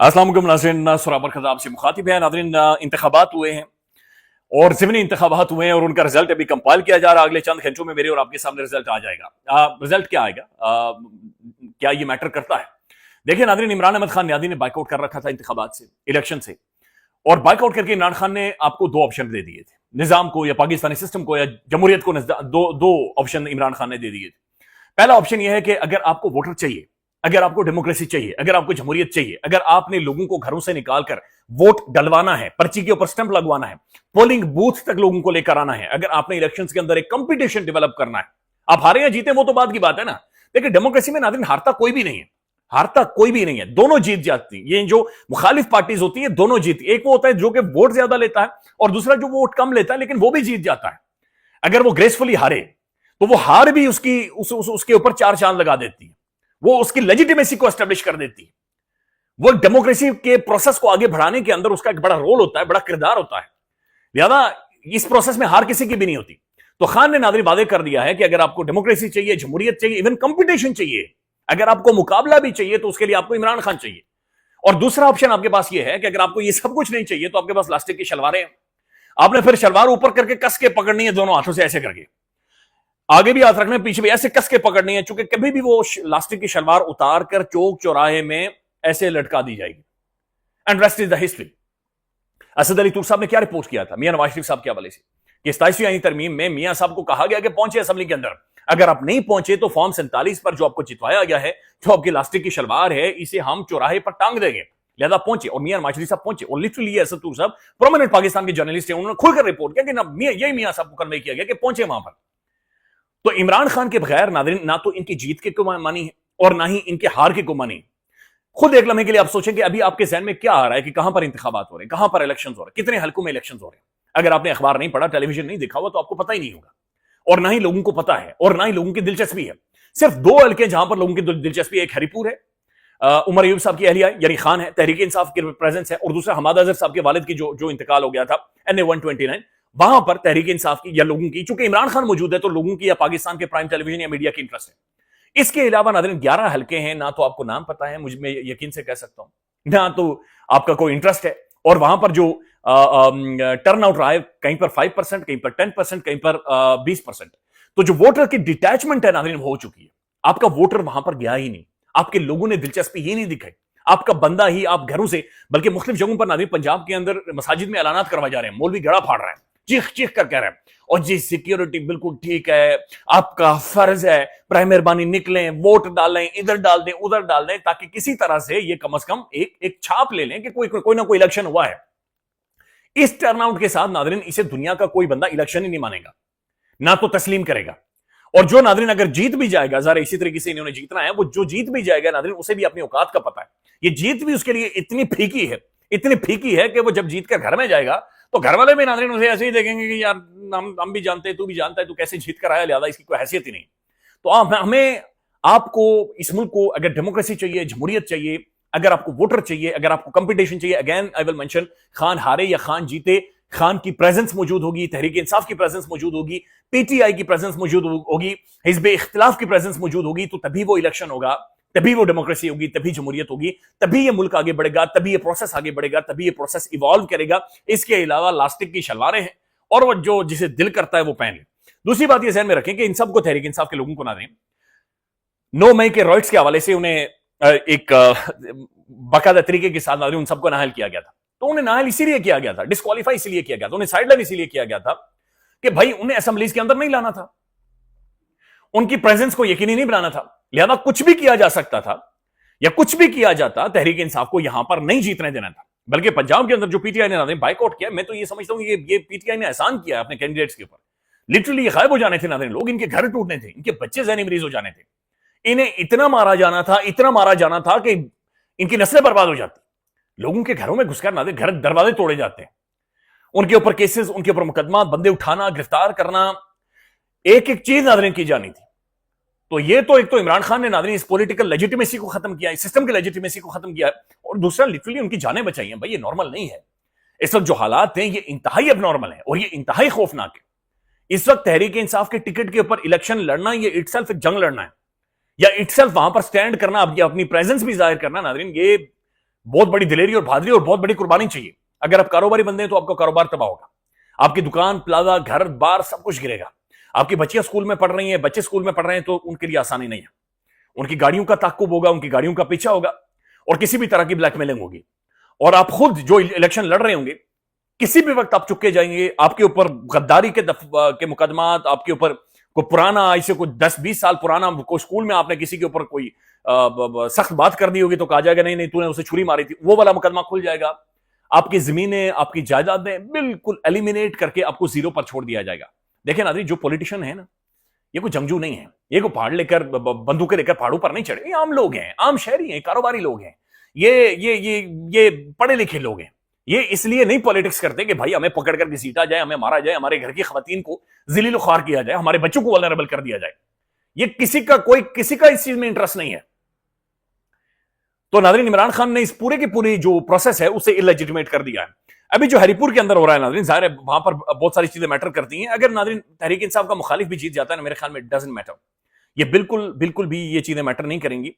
अस्सलाम वालेकुम नाज़रीन, सुराबर खज़ाब से मुखातिब है। नाज़रीन, इंतखाबात हुए हैं और ज़िमनी इंतखाबात हुए हैं और उनका रिजल्ट अभी कंपाइल किया जा रहा है। अगले चंद घंटों में मेरे और आपके सामने रिजल्ट आ जाएगा। रिजल्ट क्या आएगा, क्या ये मैटर करता है? देखिए नाज़रीन, इमरान अहमद खान नियाज़ी ने बाइकआउट कर रखा था इंतखाबात से, इलेक्शन से, और बाइकआउट करके इमरान खान ने आपको दो ऑप्शन दे दिए थे, निज़ाम को या पाकिस्तानी सिस्टम को या जमहूरियत को। दो ऑप्शन इमरान खान ने दे दिए थे। पहला ऑप्शन यह है कि अगर आपको वोटर चाहिए, अगर आपको डेमोक्रेसी चाहिए, अगर आपको जमहूरियत चाहिए, अगर आपने लोगों को घरों से निकालकर वोट डलवाना है, पर्ची के ऊपर स्टंप लगवाना है, पोलिंग बूथ तक लोगों को लेकर आना है, अगर आपने इलेक्शंस के अंदर एक कंपटीशन डेवलप करना है, आप हारे या जीते वो तो बात की बात है ना। देखिए डेमोक्रेसी में नाज़रीन हारता कोई भी नहीं है, हारता कोई भी नहीं है, दोनों जीत जाती है। ये जो मुखालिफ पार्टीज होती है दोनों जीती। एक वो होता है जो कि वोट ज्यादा लेता है और दूसरा जो वोट कम लेता है लेकिन वो भी जीत जाता है। अगर वो ग्रेसफुली हारे तो वो हार भी उसके ऊपर चार चांद लगा देती है, वो उसकी लेजिटिमेसी को एस्टेब्लिश कर देती है। वो डेमोक्रेसी के प्रोसेस को आगे बढ़ाने के अंदर उसका एक बड़ा रोल होता है, बड़ा किरदार होता है। लिहाजा इस प्रोसेस में हार किसी की भी नहीं होती। तो खान ने नाज़रीन वादे कर दिया है कि अगर आपको डेमोक्रेसी चाहिए, जमहूरियत चाहिए, इवन कंपटीशन चाहिए, अगर आपको मुकाबला भी चाहिए तो उसके लिए आपको इमरान खान चाहिए। और दूसरा ऑप्शन आपके पास यह है कि अगर आपको ये सब कुछ नहीं चाहिए तो आपके पास प्लास्टिक की शलवारें हैं, आपने फिर शलवार ऊपर करके कस के पकड़नी है, दोनों हाथों से ऐसे करके, आगे भी हाथ रखना है, पीछे भी ऐसे कस के पकड़नी है, चूंकि कभी भी वो लास्टिक की शलवार उतार कर चौक चौराहे में ऐसे लटका दी जाएगी। And rest is the history. Asad Ali Toor साहब ने क्या रिपोर्ट किया था मियां नवाज शरीफ साहब के हवाले से कि 27वीं आईनी तरमीम में मियां साहब को कहा गया कि पहुंचे असेंबली के अंदर, अगर आप नहीं पहुंचे तो फॉर्म 47 पर जो आपको चितवाया गया है, जो आपकी लास्टिक की शलवार है, इसे हम चौराहे पर टांग देंगे। लिहाजा पहुंचे, और मियां नवाज शरीफ साहब पहुंचे। और लिटरली असद तूर साहब प्रोमिनेंट पाकिस्तान के जर्नलिस्ट हैं, उन्होंने खुलकर रिपोर्ट किया कि यही मियां साहब को कन्वे किया गया कि पहुंचे वहां पर। तो इमरान खान के बगैर नाज़रीन ना तो इनकी जीत के को मानी है और ना ही इनके हार के को मानी। खुद एक लम्हे के लिए आप सोचें कि अभी आपके ज़हन में क्या आ रहा है कि कहां पर इंतखाबात हो रहे हैं, कहां पर इलेक्शंस हो रहे हैं, कितने हलकों में इलेक्शंस हो रहे हैं। अगर आपने अखबार नहीं पढ़ा, टेलीविजन नहीं देखा हुआ तो आपको पता ही नहीं होगा, और ना ही लोगों को पता है, और ना ही लोगों की दिलचस्पी है। सिर्फ दो हलके जहां पर लोगों की दिलचस्पी है, एक हरीपुर है, उमर अयूब साहब की अहलिया यानी खान है, तहरीक इंसाफ की प्रेजेंस है, और दूसरा हमाद अजहर साहब के वालिद की जो इंतकाल हो गया था NA 129, वहां पर तहरीक इंसाफ की या लोगों की, चूंकि इमरान खान मौजूद है तो लोगों की या पाकिस्तान के प्राइम टेलीविजन या मीडिया की इंटरेस्ट है। इसके अलावा नाज़रीन 11 हलके हैं, ना तो आपको नाम पता है, मुझे मैं यकीन से कह सकता हूं, ना तो आपका कोई इंटरेस्ट है, और वहां पर जो टर्न आउट रहा है कहीं पर 5%, कहीं पर 10%, कहीं पर 20%। तो जो वोटर की डिटैचमेंट है नाज़रीन हो चुकी है। आपका वोटर वहां पर गया ही नहीं, आपके लोगों ने दिलचस्पी ही नहीं दिखाई, आपका बंदा ही आप घरों से, बल्कि मुख्तलिफ जगहों पर नाज़रीन पंजाब के अंदर मसाजिद में ऐलानात करवा जा रहे हैं, मौलवी गड़ा फाड़ रहे हैं, चीख चीख कर कह रहे हैं, और जी सिक्योरिटी बिल्कुल ठीक है, आपका फर्ज है, प्राइम मेहरबानी निकलें, वोट डालें, इधर डाल दें, उधर डाल दें, ताकि किसी तरह से ये कम से कम एक छाप ले लें कि कोई ना कोई इलेक्शन हुआ है। इस टर्नआउट के साथ नाज़रीन इसे दुनिया का कोई बंदा इलेक्शन ही नहीं मानेगा, ना तो तस्लीम करेगा। और जो नाज़रीन अगर जीत भी जाएगा, ज़रा इसी तरीके से इन्होंने जीतना है, वो जो जीत भी जाएगा नाज़रीन उसे भी अपनी औकात का पता है। ये जीत भी उसके लिए इतनी फीकी है, इतनी फीकी है कि वो जब जीत कर घर में जाएगा तो घर वाले भी नाज़रीन उसे ऐसे ही देखेंगे कि यार हम भी जानते हैं, तू भी जानता है, तू कैसे जीत कर आया, लिहाजा इसकी कोई हैसियत ही नहीं। तो हमें, आपको, इस मुल्क को अगर डेमोक्रेसी चाहिए, जमहूरियत चाहिए, अगर आपको वोटर चाहिए, अगर आपको कंपटीशन चाहिए, again I will mention, Khan हारे या खान जीते, खान की प्रेजेंस मौजूद होगी, तहरीक इंसाफ की प्रेजेंस मौजूद होगी, PTI की प्रेजेंस मौजूद होगी, हिज़्ब इख्तिलाफ की प्रेजेंस मौजूद होगी, तो तभी वो इलेक्शन होगा, तभी वो डेमोक्रेसी होगी, तभी जमहूरियत होगी, तभी ये मुल्क आगे बढ़ेगा, तभी ये प्रोसेस आगे बढ़ेगा, तभी ये प्रोसेस इवॉल्व करेगा। इसके अलावा लास्टिक की शलवारें हैं और वो जो जिसे दिल करता है वो पहन ले। दूसरी बात ये ध्यान में रखें कि इन सबको, तहरीक इंसाफ के लोगों को ना दें, 9 मई के रॉयट्स के हवाले से उन्हें एक बाकायदा तरीके के साथ उन सबको नाहल किया गया था। तो उन्हें नाहल इसीलिए किया गया था, डिस्क्वालीफाई इसीलिए किया गया था, उन्हें साइडलाइन इसीलिए किया गया था कि भाई उन्हें असेंबलीज के अंदर नहीं लाना था, उनकी प्रेजेंस को यकीनी नहीं बनाना था। लिहाजा कुछ भी किया जा सकता था या कुछ भी किया जाता, तहरीक इंसाफ को यहां पर नहीं जीतने देना था। बल्कि पंजाब के अंदर जो PTI ने बाइकआउट किया, मैं तो ये समझता हूं ये PTI ने एहसान किया अपने कैंडिडेट्स के ऊपर। लिटरली गायब हो जाने थे नाज़रीन लोग, इनके घर टूटने थे, इनके बच्चे ज़हनी मरीज हो जाने थे, इन्हें इतना मारा जाना था, इतना मारा जाना था कि इनकी नस्लें बर्बाद हो जाती। लोगों के घरों में घुसकर नाज़रीन घर दरवाजे तोड़े जाते हैं, उनके ऊपर केसेस, उनके ऊपर मुकदमा, बंदे उठाना, गिरफ्तार करना, एक एक चीज नाज़रीन की जानी थी। तो ये तो एक तो इमरान खान ने नाज़रीन इस पॉलिटिकल लेजिटिमेसी को खत्म किया, इस सिस्टम की लेजिटिमेसी को खत्म किया है, और दूसरा लिटरली उनकी जानें बचाई हैं। भाई ये नॉर्मल नहीं है, इस वक्त जो हालात हैं ये इंतहाई अबनॉर्मल है और ये इंतहाई खौफनाक है। इस वक्त तहरीक इंसाफ के टिकट के ऊपर इलेक्शन लड़ना, ये इटसेल्फ एक जंग लड़ना है, या इटसेल्फ वहां पर स्टैंड करना, अपनी प्रेजेंस भी जाहिर करना नाज़रीन, ये बहुत बड़ी दिलेरी और बहादुरी और बहुत बड़ी कुर्बानी चाहिए। अगर आप कारोबारी बंदे हैं तो आपका कारोबार तबाह होगा, आपकी दुकान, प्लाजा, घर बार सब कुछ गिरेगा। आपकी बच्चियां स्कूल में पढ़ रही हैं, बच्चे स्कूल में पढ़ रहे हैं, तो उनके लिए आसानी नहीं है। उनकी गाड़ियों का ताक्कुब होगा, उनकी गाड़ियों का पीछा होगा और किसी भी तरह की ब्लैकमेलिंग होगी। और आप खुद जो इलेक्शन लड़ रहे होंगे, किसी भी वक्त आप चुके जाएंगे, आपके ऊपर गद्दारी के मुकदमात, आपके ऊपर कोई पुराना, ऐसे कोई 10-20 साल पुराना कोई स्कूल में आपने किसी के ऊपर कोई सख्त बात कर दी होगी तो कहा जाएगा नहीं नहीं तूने उसे छुरी मारी थी, वो वाला मुकदमा खुल जाएगा। आपकी जमीनें, आपकी जायदादें बिल्कुल एलिमिनेट करके आपको जीरो पर छोड़ दिया जाएगा। देखिए नाज़रीन, जो पॉलिटिशियन है ना, ये कोई जंगजू नहीं है, ये कोई पहाड़ लेकर बंदूकें लेकर पहाड़ों पर नहीं चढ़े। ये आम लोग हैं, आम शहरी हैं, कारोबारी लोग हैं, ये पढ़े लिखे लोग हैं। ये इसलिए नहीं पॉलिटिक्स करते कि भाई हमें पकड़ कर घसीटा जाए, हमें मारा जाए, हमारे घर की खवातीन को जिलील ख्वार किया जाए, हमारे बच्चों को वल्नरेबल कर दिया जाए। ये किसी का इस चीज में इंटरेस्ट नहीं है। तो नाज़रीन, इमरान खान ने इस पूरे की पूरी जो प्रोसेस है उसे इलेजिटिमेट कर दिया है। अभी जो हरिपुर के अंदर हो रहा है नाज़रीन, जाहिर है वहां पर बहुत सारी चीजें मैटर करती हैं। अगर नाज़रीन तहरीक इंसाफ का मुखालिफ भी जीत जाता है ना, मेरे ख्याल में डजंट मैटर, ये बिल्कुल भी ये चीजें मैटर नहीं करेंगी।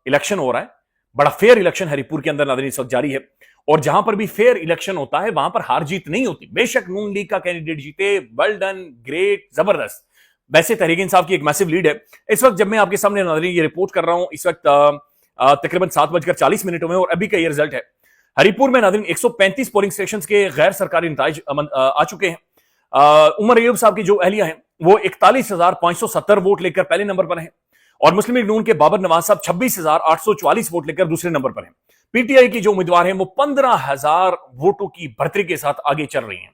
इलेक्शन हो रहा है, बड़ा फेयर इलेक्शन हरिपुर के अंदर नाज़रीन इस वक्त जारी है, और जहां पर भी फेयर इलेक्शन होता है वहां पर हार जीत नहीं होती। बेशक नून लीग का कैंडिडेट जीते, वेल डन, ग्रेट, जबरदस्त। वैसे तहरीक इंसाफ की एक मैसिव लीड है। इस वक्त जब मैं आपके सामने नाज़रीन ये रिपोर्ट कर रहा हूं, इस वक्त तकरीबन 7:40 में, और अभी का ये रिजल्ट है। हरिपुर में नाज़रीन 135 पोलिंग स्टेशन के गैर सरकारी नताइज आ चुके हैं। उमर अयूब साहब की जो अहलिया हैं वो 41,570 वोट लेकर पहले नंबर पर हैं, और मुस्लिम लीग नून के बाबर नवाज साहब 26,844 वोट लेकर दूसरे नंबर पर हैं। पीटीआई की जो उम्मीदवार हैं वो 15,000 वोटों की बढ़तरी के साथ आगे चल रही हैं।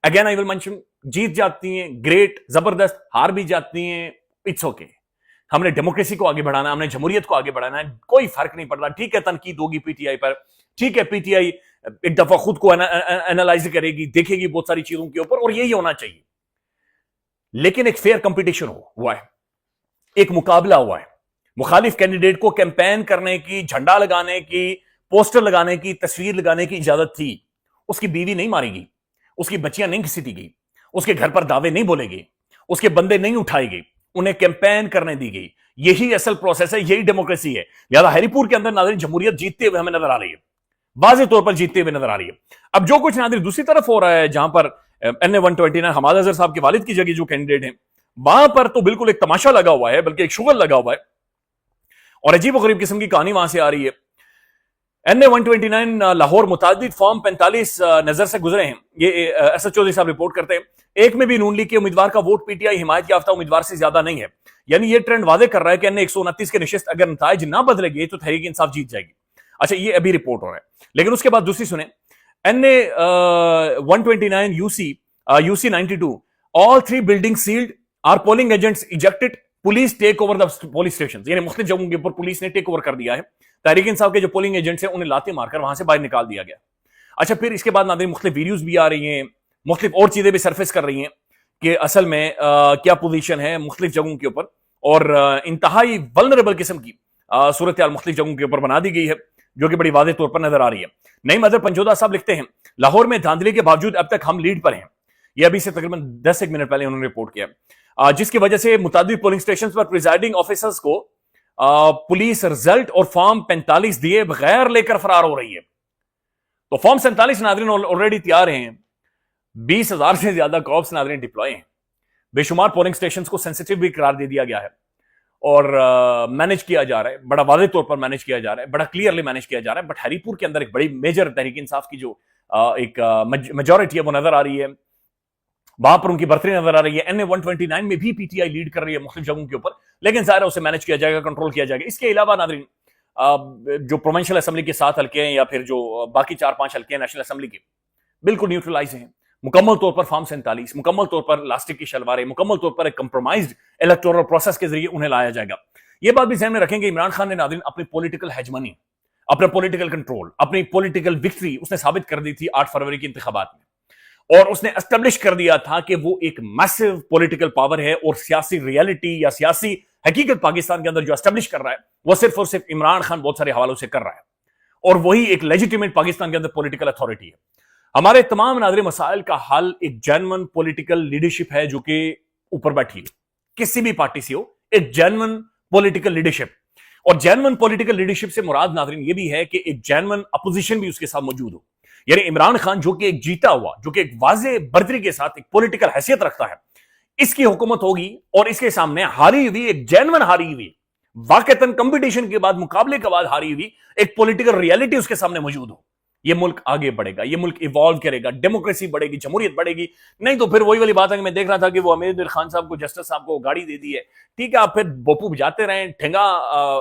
अगेन आई विल मेंशन, जीत जाती हैं ग्रेट, जबरदस्त, हार भी जाती हैं, इट्स ओके। हमने डेमोक्रेसी को आगे बढ़ाना है, हमने जमहूरियत को आगे बढ़ाना है, कोई फर्क नहीं पड़ता। ठीक है, तनकीद होगी पीटीआई पर, ठीक है, पीटीआई एक दफा खुद को एनालाइज करेगी, देखेगी बहुत सारी चीजों के ऊपर, और यही होना चाहिए। लेकिन एक फेयर कंपटीशन हुआ है, एक मुकाबला हुआ है। मुखालिफ कैंडिडेट को कैंपेन करने की, झंडा लगाने की, पोस्टर लगाने की, तस्वीर लगाने की इजाजत थी। उसकी बीवी नहीं मारी गई, उसकी बच्चियां नहीं घसीटी गई, उसके घर पर दावे नहीं बोले गए, उसके बंदे नहीं उठाए गए, उन्हें कैंपेन करने दी गई। यही असल प्रोसेस है, यही डेमोक्रेसी है। लिहाजा हरिपुर के अंदर नाज़रीन जमहूरियत जीतते हुए हमें नजर आ रही है, वाज़ेह तौर पर जीतते हुए नजर आ रही है। अब जो कुछ नाज़रीन दूसरी तरफ हो रहा है, जहां पर NA 129 हमाद अजहर साहब के वालिद की जगह जो कैंडिडेट हैं, वहां पर तो बिल्कुल एक तमाशा लगा हुआ है, बल्कि एक शुगल लगा हुआ है, और अजीब व गरीब किस्म की कहानी वहां से आ रही है। NA 129 लाहौर मुतादिद फॉर्म 45 नजर से गुजरे हैं, ये SH चौधरी साहब रिपोर्ट करते हैं। एक में भी नून लीग के उम्मीदवार का वोट पीटीआई हिमायत याफ्ता उम्मीदवार से ज्यादा नहीं है। यानी ये ट्रेंड वादे कर रहा है कि NA 129 के निशिस्त अगर नताइज ना बदलेंगे तो तहरीक इंसाफ जीत जाएगी। अच्छा, ये अभी रिपोर्ट हो रहा है, लेकिन उसके बाद दूसरी सुने। NA 129 UC 92 all 3 buildings sealed, are polling agents ejected, police take over the polling station. यानी मुख्तलिफ जगहों के ऊपर पुलिस ने टेक ओवर कर दिया है। तहरीक इंसाफ के जो पोलिंग एजेंट्स हैं उन्हें लाते मारकर वहां से बाहर निकाल दिया गया। अच्छा, फिर इसके बाद नाज़रीन मुख्तलिफ वीडियोस भी आ रही हैं, मुख्तलिफ और चीजें भी सरफेस कर रही हैं कि असल में क्या पोजीशन है मुख्तलिफ जगहों के ऊपर, और इंतहाई वल्नरेबल किस्म की सूरत हाल मुख्तलिफ जगहों के ऊपर बना दी गई है, जो कि बड़ी वाज़ेह तौर पर नजर आ रही है। नईम अजहर पंजोदा साहब लिखते हैं, लाहौर में धांधली के बावजूद अब तक हम लीड पर हैं। यह अभी से तकरीबन 10 मिनट पहले उन्होंने रिपोर्ट किया, जिसकी वजह से मुताबिक पोलिंग स्टेशन पर प्रिजाइडिंग ऑफिसर्स को पुलिस रिजल्ट और फॉर्म 45 दिए बगैर लेकर फरार हो रही है। तो फॉर्म 47 नाज़रीन ऑलरेडी तैयार हैं, 20,000 से ज्यादा कॉप्स नाज़रीन डिप्लॉय हैं, बेशुमार पोलिंग स्टेशन को सेंसिटिव भी करार दे दिया गया है, और मैनेज किया जा रहा है, बड़ा वाज़ेह तौर पर मैनेज किया जा रहा है, बड़ा क्लियरली मैनेज किया जा रहा है। बट हरिपुर के अंदर एक बड़ी मेजर तहरीक इंसाफ की जो एक मेजॉरिटी है वो नजर आ रही है, वहां पर उनकी बढ़तरी नजर आ रही है। NA 129 में भी पीटीआई लीड कर रही है मुख्तलिफ जगहों के ऊपर, लेकिन ज़ाहिर है उसे मैनेज किया जाएगा, कंट्रोल किया जाएगा। इसके अलावा नाज़रीन जो प्रोविंशियल असेंबली के 7 हल्के हैं, या फिर जो बाकी 4-5 हल्के हैं नेशनल असेंबली के, बिल्कुल न्यूट्रलाइज हैं मुकम्मल तौर पर। फॉर्म 47 मुकम्मल तौर पर लास्टिक की शलवारें, मुकम्मल तौर पर एक कंप्रोमाइज्ड इलेक्टोरल प्रोसेस के जरिए उन्हें लाया जाएगा। यह बात भी ध्यान में रखेंगे, इमरान खान ने नाज़रीन अपनी पॉलिटिकल हेजमनी, अपना पॉलिटिकल कंट्रोल, अपनी पॉलिटिकल विक्ट्री उसने साबित कर दी थी 8 फरवरी के इंतखाबात में, और उसने एस्टेब्लिश कर दिया था कि वो एक मैसिव पॉलिटिकल पावर है, और सियासी रियलिटी या सियासी हकीकत पाकिस्तान के अंदर जो एस्टेब्लिश कर रहा है वो सिर्फ और सिर्फ इमरान खान बहुत सारे हवालों से कर रहा है, और वही एक लेजिटिमेट पाकिस्तान के अंदर पॉलिटिकल अथॉरिटी है। हमारे तमाम नाज़रीन मसाइल का हल एक जेन्युइन पॉलिटिकल लीडरशिप है जो कि ऊपर बैठी है, किसी भी पार्टी से हो, एक जेन्युइन पॉलिटिकल लीडरशिप। اور جینون پولیٹیکل لیڈرشپ سے مراد ناظرین یہ بھی ہے کہ ایک جینون اپوزیشن بھی اس کے ساتھ موجود ہو. یعنی عمران خان جو کہ ایک جیتا ہوا، جو کہ ایک واضح برتری کے ساتھ ایک پولیٹیکل حیثیت رکھتا ہے، اس کی حکومت ہوگی اور اس کے سامنے ہاری ہوئی ایک جینون ہاری ہوئی، واقعتاً کمپٹیشن کے بعد، مقابلے کے بعد ہاری ہوئی ایک پولیٹیکل ریالٹی اس کے سامنے موجود ہو. یہ ملک آگے بڑھے گا، یہ ملک ایوالو کرے گا، ڈیموکریسی بڑھے گی، جمہوریت بڑھے گی. نہیں تو پھر وہی والی بات ہے کہ میں دیکھ رہا تھا کہ وہ امیر خان صاحب کو، جسٹس صاحب کو گاڑی دے دی ہے. ٹھیک ہے، آپ پھر بوپو بجاتے رہیں، ٹھنگا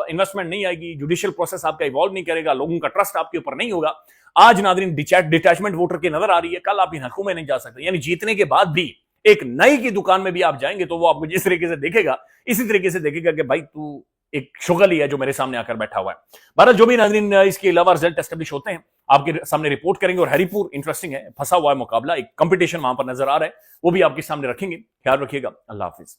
انویسٹمنٹ نہیں آئے گی، جوڈیشل پروسیس آپ کا ایوالو نہیں کرے گا، لوگوں کا ٹرسٹ آپ کے اوپر نہیں ہوگا. آج ناظرین ڈیٹیچمنٹ ووٹر کی نظر آ رہی ہے، کل آپ ان حقوں میں نہیں جا سکتے. یعنی جیتنے کے بعد بھی ایک نئی کی دکان میں بھی آپ جائیں گے تو وہ آپ کو جس طریقے سے دیکھے گا، اسی طریقے سے دیکھے گا کہ بھائی تو ایک شغل ہی ہے جو میرے سامنے آ کر بیٹھا ہوا ہے. بہرحال جو بھی ناظرین اس کے علاوہ رزلٹ اسٹیبلش ہوتے ہیں آپ کے سامنے رپورٹ کریں گے. اور ہری پور انٹرسٹنگ ہے، پھنسا ہوا ہے مقابلہ، ایک کمپٹیشن وہاں پر نظر آ رہا ہے، وہ بھی آپ کے سامنے رکھیں گے. خیال رکھیے گا. اللہ حافظ.